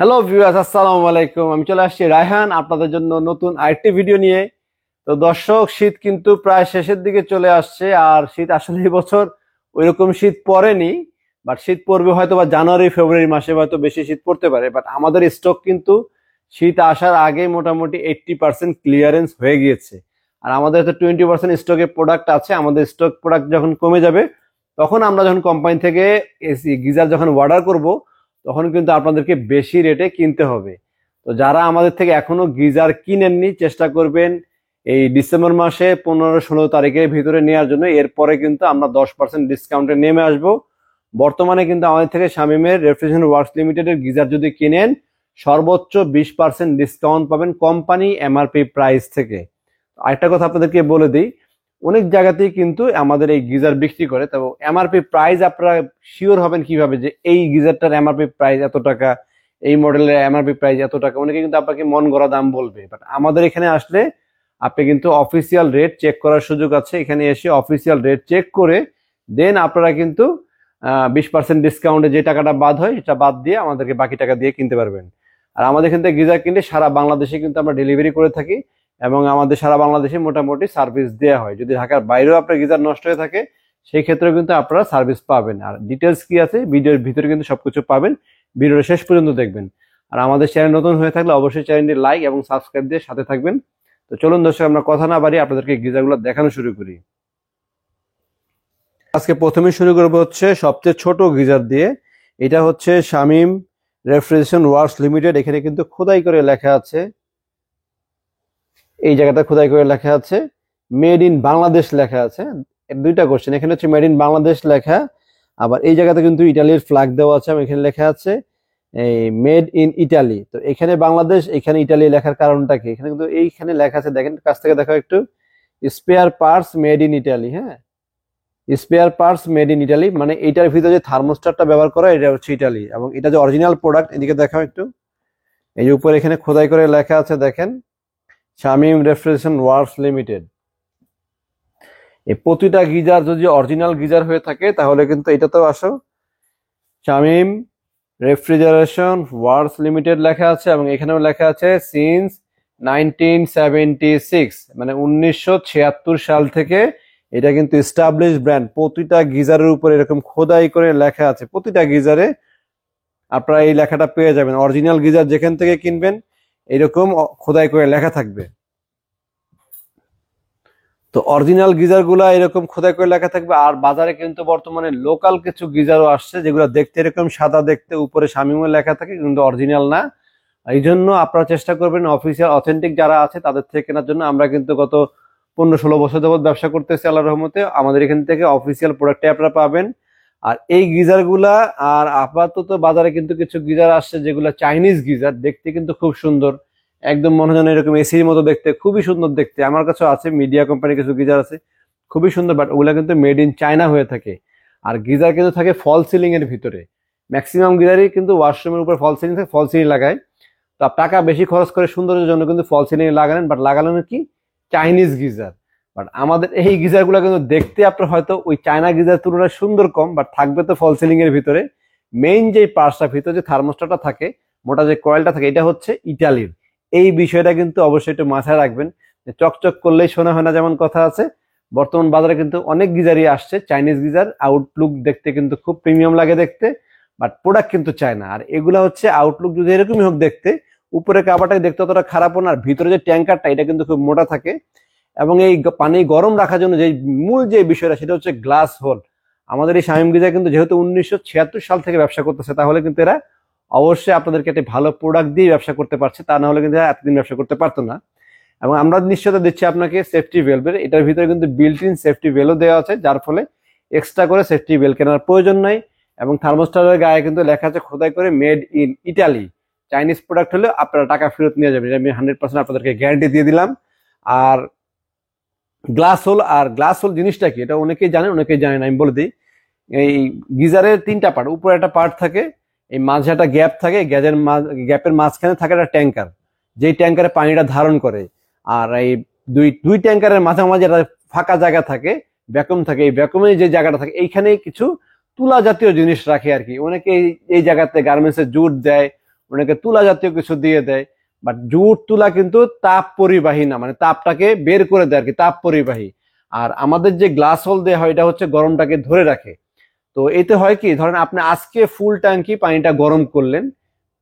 Hello viewers, আসসালামু আলাইকুম। আমি চলে আসছি রায়হান আপনাদের জন্য নতুন আরেকটি ভিডিও নিয়ে। তো দর্শক, শীত কিন্তু প্রায় শেষের দিকে চলে আসছে, আর শীত আসলে এই বছর ওইরকম শীত পড়েনি। বাট শীত পড়বে হয়তো বা জানুয়ারি ফেব্রুয়ারি মাসে হয়তো বেশি শীত পড়তে পারে, বাট আমাদের স্টক কিন্তু শীত আসার আগে মোটামুটি 80% ক্লিয়ারেন্স হয়ে গিয়েছে। আর আমাদের তো 20% স্টকে প্রোডাক্ট আছে। আমাদের স্টক প্রোডাক্ট যখন কমে যাবে, তখন আমরা যখন কোম্পানি থেকে এসি গিজার যখন অর্ডার করব, তখন কিন্তু আপনাদেরকে বেশি রেটে কিনতে হবে। তো যারা আমাদের থেকে এখনো গিজার কিনেননি, চেষ্টা করবেন এই ডিসেম্বর মাসে 15-16 তারিখের ভিতরে নেওয়ার জন্য। এরপরে কিন্তু আমরা 10% ডিসকাউন্টে নেমে আসব। বর্তমানে কিন্তু আমাদের থেকে শামিমের রেফ্রিজারেশন ওয়ার্কস লিমিটেডের গিজার যদি কিনেন, সর্বোচ্চ 20% ডিসকাউন্ট পাবেন কোম্পানি এমআরপি প্রাইস থেকে। আরেকটা কথা আপনাদেরকে বলে দিই, অনেক জায়গাতেই কিন্তু আমাদের এই গিজার বিক্রি করে। তো এমআরপি প্রাইস আপনারা শিওর হবেন কিভাবে যে এই গিজারটার এমআরপি প্রাইস এত টাকা, এই মডেলের এমআরপি প্রাইস এত টাকা? অনেকে কিন্তু আপনাকে মন গড়া দাম বলবে, বাট আমাদের এখানে আসলে আপনি কিন্তু অফিসিয়াল রেট চেক করার সুযোগ আছে। এখানে এসে অফিসিয়াল রেট চেক করে দেন আপনারা কিন্তু 20% ডিসকাউন্টে যে টাকাটা বাদ হয় সেটা বাদ দিয়ে আমাদেরকে বাকি টাকা দিয়ে কিনতে পারবেন। আর আমাদের এখান থেকে গিজার কিনলে সারা বাংলাদেশে কিন্তু আমরা ডেলিভারি করে থাকি, এবং আমাদের সারা বাংলাদেশে মোটামুটি সার্ভিস দেওয়া হয়। যদি ঢাকার বাইরেও আপনার গিজার নষ্ট হয়ে থাকে, সেই ক্ষেত্রেও কিন্তু আপনারা সার্ভিস পাবেন। আর ডিটেলস কি আছে ভিডিওর ভিতরে কিন্তু সবকিছু পাবেন, ভিডিওটা শেষ পর্যন্ত দেখবেন। আর আমাদের চ্যানেল নতুন হয়ে থাকলে অবশ্যই চ্যানেলটি লাইক এবং সাবস্ক্রাইব দিয়ে সাথে থাকবেন। তো চলুন দর্শক, আমরা কথা না বাড়িয়ে আপনাদেরকে গিজারগুলো দেখানো শুরু করি। আজকে প্রথমে শুরু করবো হচ্ছে সবচেয়ে ছোট গিজার দিয়ে। এটা হচ্ছে শামিম রেফ্রিজারেশন ওয়ার্কস লিমিটেড। এখানে কিন্তু খোদাই করে লেখা আছে, এই জায়গাটা খোদাই করে লেখা আছে মেড ইন বাংলাদেশ লেখা আছে। দুইটা কোশ্চেন, এখানে হচ্ছে মেড ইন বাংলাদেশ লেখা, আবার এই জায়গাতে কিন্তু ইটালির ফ্ল্যাগ দেওয়া আছে, এবং এখানে লেখা আছে এই মেড ইন ইটালি। তো এখানে বাংলাদেশ, এখানে ইটালি লেখার কারণটা কি? এখানে কিন্তু এইখানে লেখা আছে, দেখেন কাছ থেকে দেখো একটু, spare parts made in Italy. হ্যাঁ, spare parts made in Italy মানে এইটার ভিতরে যে থার্মোস্টারটা ব্যবহার করা, এটা হচ্ছে ইটালি, এবং এটা যে অরিজিনাল প্রোডাক্ট। এদিকে দেখাও একটু, এই যে উপরে এখানে খোদাই করে লেখা আছে, দেখেন শামিম রেফ্রিজারেশন ওয়ার্কস লিমিটেড। এই প্রতিটা গিজার যদি অরিজিনাল গিজার হয়ে থাকে, তাহলে কিন্তু এটাতেও আসো শামিম রেফ্রিজারেশন ওয়ার্কস লিমিটেড লেখা আছে, এবং এখানেও লেখা আছে সিন্স 1976, মানে 1976 সাল থেকে এটা কিন্তু এস্টাবলিশ ব্র্যান্ড। প্রতিটা গিজারের উপর এরকম খোদাই করে লেখা আছে, প্রতিটা গিজারে আপনারা এই লেখাটা পেয়ে যাবেন। অরিজিনাল গিজার যেখান থেকে কিনবেন এরকম খোদাই করে লেখা থাকবে। তো অরিজিনাল গিজার গুলা এরকম খোদাই করে লেখা থাকবে। আর বাজারে কিন্তু বর্তমানে লোকাল কিছু গিজারও আসছে, যেগুলো দেখতে এরকম সাদা, দেখতে উপরে শামিমও লেখা থাকে, কিন্তু অরিজিনাল না। এই জন্য আপনারা চেষ্টা করবেন অফিসিয়াল অথেন্টিক যারা আছে তাদের থেকে কেনার জন্য। আমরা কিন্তু গত 15-16 বছর যাবত ব্যবসা করতেছি আল্লাহর রহমতে। আমাদের এখান থেকে অফিসিয়াল প্রোডাক্টে আপনারা পাবেন। আর এই গিজার গুলা, আর আপাতত বাজারে কিন্তু কিছু গিজার আসছে যেগুলো চাইনিজ গিজার, দেখতে কিন্তু খুব সুন্দর, একদম মনে হয় এরকম এসির মতো দেখতে, খুবই সুন্দর দেখতে। আমার কাছে আছে, মিডিয়া কোম্পানির কিছু গিজার আছে, খুবই সুন্দর, বাট ওগুলা কিন্তু মেড ইন চায়না হয়ে থাকে। আর গিজার কিন্তু থাকে ফল সিলিং এর ভিতরে। ম্যাক্সিমাম গিজারই কিন্তু ওয়াশরুমের উপর ফল সিলিং থাকে, ফল সিলিং লাগায়। তো টাকা বেশি খরচ করে সৌন্দর্যের জন্য কিন্তু ফল সিলিং লাগালেন, বাট লাগালেন কি চাইনিজ গিজার। বাট আমাদের এই গিজার গুলা কিন্তু দেখতে আপনার হয়তো ওই চায়না গিজার তুলনায় সুন্দর কম, বাট থাকবে তো ফল সিলিং এর ভিতরে। মেইন যে পার্টসটা ভিতরে যে থার্মোস্টারটা থাকে, মোটা যে কয়েলটা থাকে, এটা হচ্ছে ইটালির। এই বিষয়টা কিন্তু অবশ্যই একটু মাথায় রাখবেন, যে চকচক করলেই শোনা হয় না যেমন কথা আছে। বর্তমান বাজারে কিন্তু অনেক গিজারই আসছে চাইনিজ গিজার, আউটলুক দেখতে কিন্তু খুব প্রিমিয়াম লাগে দেখতে, বাট প্রোডাক্ট কিন্তু চায় না। আর এগুলা হচ্ছে আউটলুক যদি এরকমই হোক দেখতে, উপরে কাভারটা দেখতে অতটা খারাপও না, আর ভিতরে যে ট্যাঙ্কারটা এটা কিন্তু খুব মোটা থাকে। এবং এই পানি গরম রাখার জন্য যে মূল যে বিষয়টা, সেটা হচ্ছে গ্লাস হোল। আমাদের এই শামিম গিজার কিন্তু যেহেতু 1976 সাল থেকে ব্যবসা করতেছে, তাহলে কিন্তু এরা অবশ্যই আপনাদেরকে একটা ভালো প্রোডাক্ট দিয়ে ব্যবসা করতে পারছে, তা না হলে কিন্তু এতদিন ব্যবসা করতে পারতো না। এবং আমরা নিশ্চয়তা দিচ্ছি আপনাকে সেফটি ভেলভের, এটার ভিতরে কিন্তু বিল্ট ইন সেফটি ভেলও দেওয়া আছে, যার ফলে এক্সট্রা করে সেফটি ভেল কেনার প্রয়োজন নাই। এবং থার্মোস্টারের গায়ে কিন্তু লেখা আছে খোদাই করে made in Italy. Chinese product হলে আপনারা টাকা ফেরত নিয়ে যাবেন, এটা আমি 100% আপনাদেরকে গ্যারান্টি দিয়ে দিলাম। আর গ্লাস হোল, আর গ্লাস হোল জিনিসটা কি এটা অনেকেই জানে, অনেকেই জানে না, আমি বলে দিই। এই গিজারের 3টা পার্ট, উপরে একটা পার্ট থাকে, এই মাঝে একটা গ্যাপ থাকে, গ্যাপের মাঝখানে থাকে একটা ট্যাঙ্কার, যেই ট্যাঙ্কারে পানিটা ধারণ করে। আর এই দুই ট্যাঙ্কারের মাঝামাঝি একটা ফাঁকা জায়গা থাকে, ভ্যাকুম থাকে। এই ভ্যাকুমে যে জায়গাটা থাকে, এইখানে কিছু তুলা জাতীয় জিনিস রাখে আর কি। অনেকে এই জায়গাতে গার্মেন্টসে জুট দেয়, অনেকে তুলা জাতীয় কিছু দিয়ে দেয়, বাট জুট তুলা কিন্তু তাপ পরিবাহী না, মানে তাপটাকে বের করে দেয় আর কি, তাপ পরিবাহী। আর আমাদের যে গ্লাস হোল দেওয়া হয় এটা হচ্ছে গরমটাকে ধরে রাখে। তো এতে হয় কি, ধরেন আপনি আজকে ফুল ট্যাঙ্কি পানিটা গরম করলেন,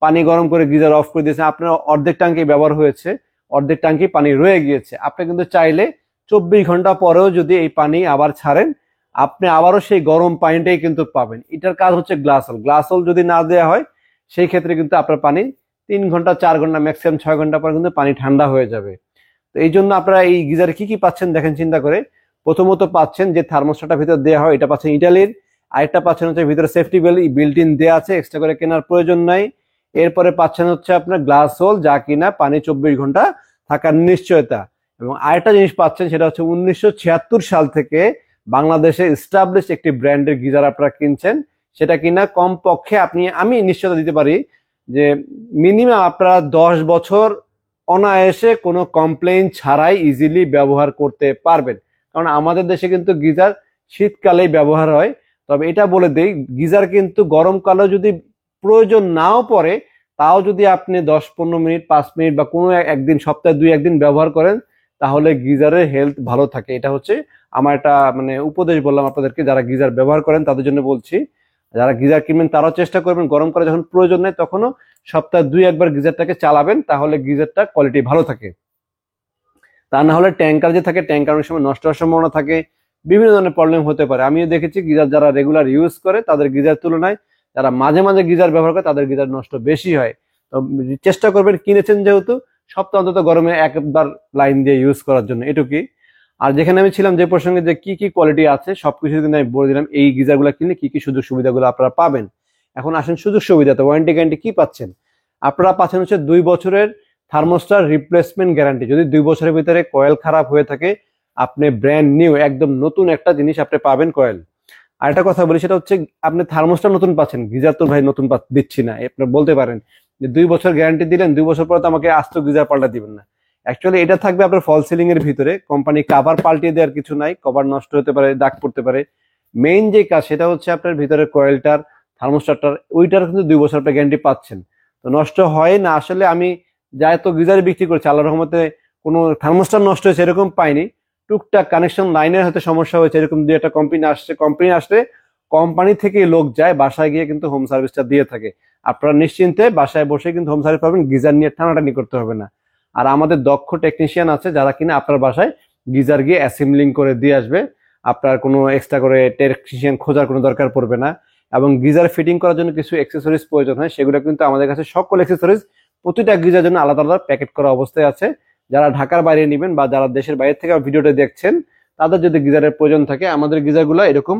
পানি গরম করে গিজার অফ করে দিয়েছেন, আপনার অর্ধেক ট্যাঙ্কি ব্যবহার হয়েছে, অর্ধেক ট্যাঙ্কি পানি রয়ে গিয়েছে, আপনি কিন্তু চাইলে 24 ঘন্টা পরেও যদি এই পানি আবার ছাড়েন, আপনি আবারও সেই গরম পানিটাই কিন্তু পাবেন। এটার কাজ হচ্ছে গ্লাস হোল। গ্লাস হোল যদি না দেওয়া হয় সেই ক্ষেত্রে কিন্তু আপনার পানি 3 ঘন্টা 4 ঘন্টা ম্যাক্সিমাম 6 ঘন্টা পর কিন্তু পানি ঠান্ডা হয়ে যাবে। তো এই জন্য আপনারা এই গিজারে কি কি পাচ্ছেন দেখেন চিন্তা করে। প্রথমত পাচ্ছেন যে থার্মোস্ট্যাটটা ভিতরে দেওয়া হয়, এটা পাচ্ছেন ইটালির। আরেকটা পাচ্ছেন হচ্ছে ভিতরে সেফটি বেল বিল্ট ইন দেওয়া আছে, এক্সট্রা করে কেনার প্রয়োজন নাই। এরপরে পাচ্ছেন হচ্ছে আপনার গ্লাস হোল, যা কিনা পানি 24 ঘন্টা থাকার নিশ্চয়তা। এবং আরেকটা জিনিস পাচ্ছেন, সেটা হচ্ছে 1976 সাল থেকে বাংলাদেশে এস্টাবলিশ একটি ব্র্যান্ডের গিজার আপনারা কিনছেন, সেটা কিনা কমপক্ষে আমি নিশ্চয়তা দিতে পারি যে মিনিমাম আপনারা 10 বছর অনায়াসে কোনো কমপ্লেইন ছাড়াই ইজিলি ব্যবহার করতে পারবেন। কারণ আমাদের দেশে কিন্তু গিজার শীতকালেই ব্যবহার হয়। তবে এটা বলে দেই, গিজার কিন্তু গরমকালেও যদি প্রয়োজন নাও পড়ে, তাও যদি আপনি 10-15 মিনিট 5 মিনিট বা কোনো একদিন সপ্তাহে 2-1 দিন ব্যবহার করেন, তাহলে গিজারের হেলথ ভালো থাকে। এটা হচ্ছে আমার একটা মানে উপদেশ বললাম আপনাদেরকে, যারা গিজার ব্যবহার করেন তাদের জন্য বলছি। যারা গিজার কিনবেন তারাও চেষ্টা করবেন গরমকালে যখন প্রয়োজন নেই তখনও সপ্তাহে 2-1 বার গিজারটাকে চালাবেন, তাহলে গিজারটা কোয়ালিটি ভালো থাকে। তা না হলে ট্যাঙ্কার যে থাকে, ট্যাঙ্কার অনেক সময় নষ্ট হওয়ার সম্ভাবনা থাকে, বিভিন্ন ধরনের প্রবলেম হতে পারে। আমিও দেখেছি গিজার যারা রেগুলার ইউজ করে তাদের গিজার তুলনায় যারা মাঝে মাঝে গিজার ব্যবহার করে তাদের গিজার নষ্ট বেশি হয়। তো চেষ্টা করবেন, কিনেছেন যেহেতু সপ্তাহ অন্তত গরমে একবার লাইন দিয়ে ইউজ করার জন্য, এটুকুই। আর যেখানে আমি ছিলাম যে প্রসঙ্গে, যে কি কি কোয়ালিটি আছে সবকিছু কিন্তু আমি বলে দিলাম, এই গিজারগুলো কিনলে কি কি সুযোগ সুবিধাগুলো আপনারা পাবেন। এখন আসেন সুযোগ সুবিধাতে, ওয়ারেন্টি গ্যারান্টি কি পাচ্ছেন। আপনারা পাচ্ছেন হচ্ছে 2 বছরের থার্মোস্টার রিপ্লেসমেন্ট গ্যারান্টি। যদি 2 বছরের ভিতরে কয়েল খারাপ হয়ে থাকে, আপনি ব্র্যান্ড নিউ একদম নতুন একটা জিনিস আপনি পাবেন, কয়েল। আর একটা কথা বলি, সেটা হচ্ছে আপনি থার্মোস্টার নতুন পাচ্ছেন, গিজার তো ভাই নতুন দিচ্ছি না। আপনি বলতে পারেন যে 2 বছর গ্যারান্টি দিলেন, 2 বছর পরে তো আমাকে আস্ত গিজার পাল্টা দিবেন না। অ্যাকচুয়ালি এটা থাকবে আপনার ফল সিলিং এর ভিতরে, কোম্পানি কভার পাল্টিয়ে দেওয়ার কিছু নাই, কভার নষ্ট হতে পারে, দাগ পড়তে পারে। মেইন যে কাজ সেটা হচ্ছে আপনার ভিতরের কয়েলটার, থার্মোস্টারটার, ওইটার কিন্তু 2 বছর আপনি গ্যারান্টি পাচ্ছেন। তো নষ্ট হয় না আসলে। আমি যাই তো গিজার বিক্রি করছি, আল্লাহর রহমতে কোনো থার্মোস্টার নষ্ট হয়েছে এরকম পাইনি। টুকটাক কানেকশন লাইনের হয়তো সমস্যা হয়েছে, এরকম 2-একটা কোম্পানি আসলে কোম্পানি থেকে লোক যায় বাসায় গিয়ে কিন্তু হোম সার্ভিসটা দিয়ে থাকে। আপনারা নিশ্চিন্তে বাসায় বসে কিন্তু হোম সার্ভিস পাবেন, গিজার নিয়ে টানাটানি করতে হবে না। আর আমাদের দক্ষ টেকনিশিয়ান আছে যারা কিনা আপনার বাসায় গিজার গিয়ে অ্যাসেম্বলিং করে দিয়ে আসবে। আপনার কোনো এক্সট্রা করে টেকনিশিয়ান খোঁজার কোনো দরকার পড়বে না। এবং গিজার ফিটিং করার জন্য কিছু অ্যাক্সেসরিজ প্রয়োজন হয়, সেগুলো কিন্তু আমাদের কাছে সকল অ্যাক্সেসরিজ প্রতিটা গিজার জন্য আলাদা আলাদা প্যাকেট করা অবস্থায় আছে। যারা ঢাকার বাইরে নেবেন বা যারা দেশের বাইরে থেকে ভিডিওটা দেখছেন, তাদের যদি গিজারের প্রয়োজন থাকে, আমাদের গিজারগুলো এরকম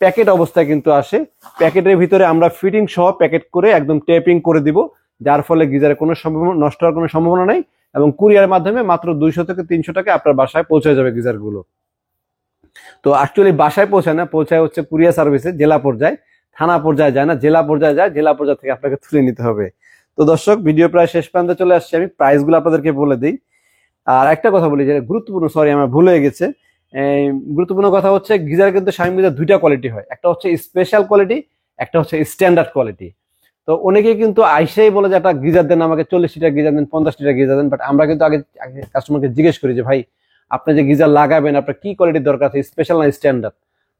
প্যাকেট অবস্থায় কিন্তু আসে। প্যাকেটের ভিতরে আমরা ফিটিং সহ প্যাকেট করে একদম টেপিং করে দিব, যার ফলে গিজারে কোনো সম্ভাবনা নষ্ট হওয়ার কোনো সম্ভাবনা নাই। এবং কুরিয়ার মাধ্যমে মাত্র 200 থেকে 300 টাকা আপনার বাসায় পৌঁছে যাবে গিজার গুলো। তো অ্যাকচুয়ালি বাসায় পৌঁছায় না, পৌঁছায় হচ্ছে কুরিয়ার সার্ভিসে, জেলা পর্যায়ে, থানা পর্যায়ে যায় না, জেলা পর্যায়ে যায়। জেলা পর্যায়ে থেকে আপনাকে তুলে নিতে হবে। তো দর্শক, ভিডিও প্রায় শেষ প্রান্তে চলে আসছে, আমি প্রাইসগুলো আপনাদেরকে বলে দিই। আর একটা কথা বলি, যে গুরুত্বপূর্ণ, সরি আমার ভুল হয়ে গেছে, গুরুত্বপূর্ণ কথা হচ্ছে গিজার কিন্তু শাওমি গিজার 2টা কোয়ালিটি হয়, একটা হচ্ছে স্পেশাল কোয়ালিটি, একটা হচ্ছে স্ট্যান্ডার্ড কোয়ালিটি। তো অনেকে কিন্তু আইসেই বলে যে একটা গিজার দেন আমাকে, 40 লিটার গিজার দেন, 50 লিটার গিজার দেন। বাট আমরা কিন্তু আগে কাস্টমারকে জিজ্ঞেস করি যে ভাই আপনি যে গিজার লাগাবেন আপনার কি কোয়ালিটির দরকার আছে, স্পেশাল না স্ট্যান্ডার্ড।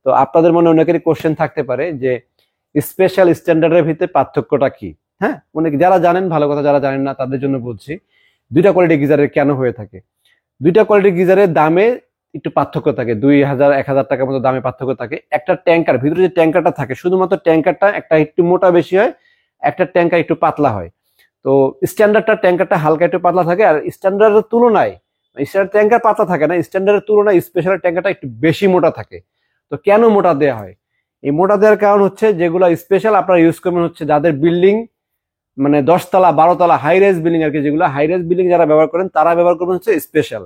তো আপনাদের মনে অনেকেরই কোশ্চেন থাকতে পারে যে স্পেশাল স্ট্যান্ডার্ডের ভিতরে পার্থক্যটা কি। হ্যাঁ, অনেকে যারা জানেন ভালো কথা, যারা জানেন না তাদের জন্য বলছি 2টা কোয়ালিটি গিজারের কেন হয়ে থাকে। 2টা কোয়ালিটি গিজারের দামে একটু পার্থক্য থাকে, 2000-1000 টাকার মতো দামে পার্থক্য থাকে। একটা ট্যাঙ্কার ভিতরে যে ট্যাঙ্কারটা থাকে, শুধুমাত্র ট্যাঙ্কারটা একটা একটু মোটা বেশি হয়, একটা ট্যাঙ্কার একটু পাতলা হয়। তো স্ট্যান্ডার্ডটা ট্যাঙ্কারটা হালকা একটু পাতলা থাকে, আর স্ট্যান্ডার্ডের তুলনায় স্ট্যান্ডার্ড ট্যাঙ্কার পাতলা থাকে না, স্ট্যান্ডার্ডের তুলনায় স্পেশাল ট্যাঙ্কারটা একটু বেশি মোটা থাকে। তো কেন মোটা দেওয়া হয়? এই মোটা দেওয়ার কারণ হচ্ছে যেগুলো স্পেশাল আপনারা ইউজ করবেন হচ্ছে যাদের বিল্ডিং মানে 10 তলা 12 তলা হাই রাইজ বিল্ডিং আর কি, যেগুলো হাই রাইজ বিল্ডিং যারা ব্যবহার করেন তারা ব্যবহার করবেন হচ্ছে স্পেশাল।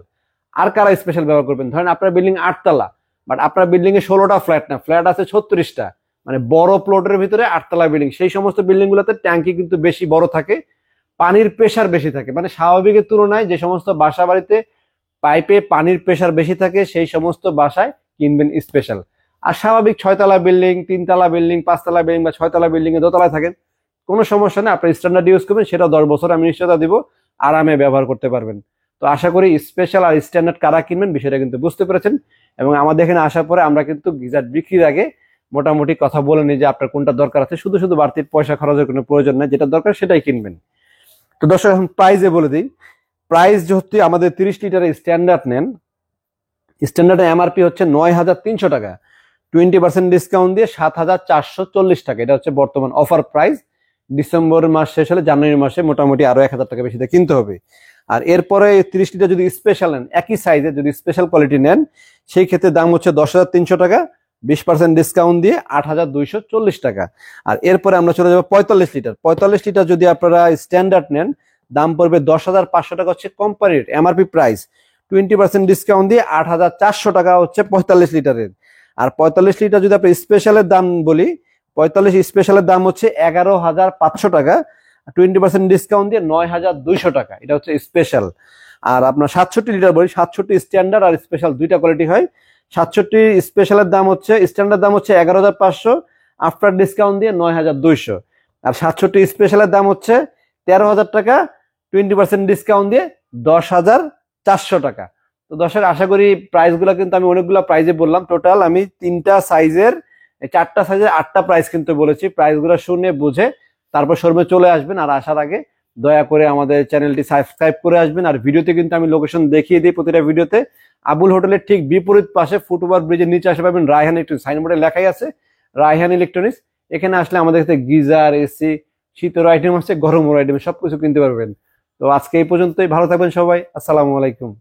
আর কারা স্পেশাল ব্যবহার করবেন? ধরেন আপনার বিল্ডিং 8 তলা, বাট আপনার বিল্ডিং এ 16টা ফ্ল্যাট না, ফ্ল্যাট আছে 36টা, মানে বড় প্লটের ভিতরে 8 তলা বিল্ডিং। সেই সমস্ত বিল্ডিং গুলোতে ট্যাঙ্কি কিন্তু বেশি বড় থাকে, পানির প্রেসার বেশি থাকে। মানে স্বাভাবিকের তুলনায় যে সমস্ত বাসা বাড়িতে পাইপে পানির প্রেসার বেশি থাকে, সেই সমস্ত বাসায় কিনবেন স্পেশাল। আর স্বাভাবিক 6 তলা বিল্ডিং, 3 তলা বিল্ডিং, 5 তলা বিল্ডিং বা 6 তলা বিল্ডিং এ দোতলায় থাকেন, কোনো সমস্যা নেই, আপনার স্ট্যান্ডার্ড ইউজ করবেন, সেটা 10 বছর আমি নিশ্চয়তা দিব, আরামে ব্যবহার করতে পারবেন। তো আশা করি স্পেশাল আর স্ট্যান্ডার্ড কারা কিনবেন বিষয়টা কিন্তু বুঝতে পেরেছেন। এবং আমাদের এখানে আসার পরে আমরা কিন্তু গিজার বিক্রির আগে মোটামুটি কথা বলে নিই যে আপনার কোনটা দরকার আছে, শুধু শুধু বাড়তি পয়সা খরচের কোনো প্রয়োজন নেই, যেটা দরকার সেটাই কিনবেন। তো দর্শক এখন প্রাইজে বলে দিই। প্রাইস যদি আমাদের 30 লিটারের স্ট্যান্ডার্ড নেন, স্ট্যান্ডার্ড এমআরপি হচ্ছে 9,300 টাকা, 20% ডিসকাউন্ট দিয়ে 7,440 টাকা। এটা হচ্ছে বর্তমান অফার প্রাইস। ডিসেম্বর মাস শেষ হলে জানুয়ারি মাসে মোটামুটি আরো 1,000 টাকা বেশি দিয়ে কিনতে হবে। আর এরপরে 30 লিটার যদি স্পেশাল নেন, একই সাইজে যদি স্পেশাল কোয়ালিটি নেন, সেই ক্ষেত্রে দাম হচ্ছে 10,300 টাকা, 20% ডিসকাউন্ট দিয়ে 8,240 টাকা। আর এরপরে আমরা চলে যাবো 45 লিটার। 45 লিটার যদি আপনারা স্ট্যান্ডার্ড নেন, দাম পড়বে 10,500 টাকা হচ্ছে কোম্পানির এমআরপি প্রাইস, 20% ডিসকাউন্ট দিয়ে 8,400 টাকা হচ্ছে 45 লিটারের। আর 45 লিটার যদি আপনি স্পেশালের দাম বলি, 45 স্পেশালের দাম হচ্ছে 11,500 টাকা, 20% ডিসকাউন্ট দিয়ে 9,200 টাকা। এটা হচ্ছে স্পেশাল। আর আপনার 67 লিটার বলি, 67 স্ট্যান্ডার্ড আর স্পেশাল দুইটা কোয়ালিটি হয়। 67 স্পেশালের দাম হচ্ছে, স্ট্যান্ডার্ড দাম হচ্ছে 11,500, আফটার ডিসকাউন্ট দিয়ে 9,200। আর 67 স্পেশালের দাম হচ্ছে 13,000 টাকা, 20% ডিসকাউন্ট দিয়ে 10,400 টাকা। তো দর্শক আশা করি প্রাইসগুলো কিন্তু আমি অনেকগুলো প্রাইজে বললাম, টোটাল আমি 4টা সাইজের 8টা প্রাইস কিন্তু বলেছি। প্রাইসগুলো শুনে বুঝে তারপর শোরুমে চলে আসবেন। আর আসার আগে দয়া করে আমাদের চ্যানেলটি সাবস্ক্রাইব করে আসবেন। আর ভিডিওতে কিন্তু আমি লোকেশন দেখিয়ে দিই প্রতিটা ভিডিওতে। আবুল হোটেলের ঠিক বিপরীত পাশে ফুটওভার ব্রিজের নিচে আসে পাবেন রায়হান ইলেকট্রনিক্স, সাইনবোর্ডে লেখাই আছে রায়হান ইলেকট্রনিক্স। এখানে আসলে আমাদের কাছে গিজার, এসি, শীতের আইটেম আছে, গরমের আইটেম সবকিছু কিনতে পারবেন। তো আজকে এই পর্যন্তই, ভালো থাকবেন সবাই, আসসালামু আলাইকুম।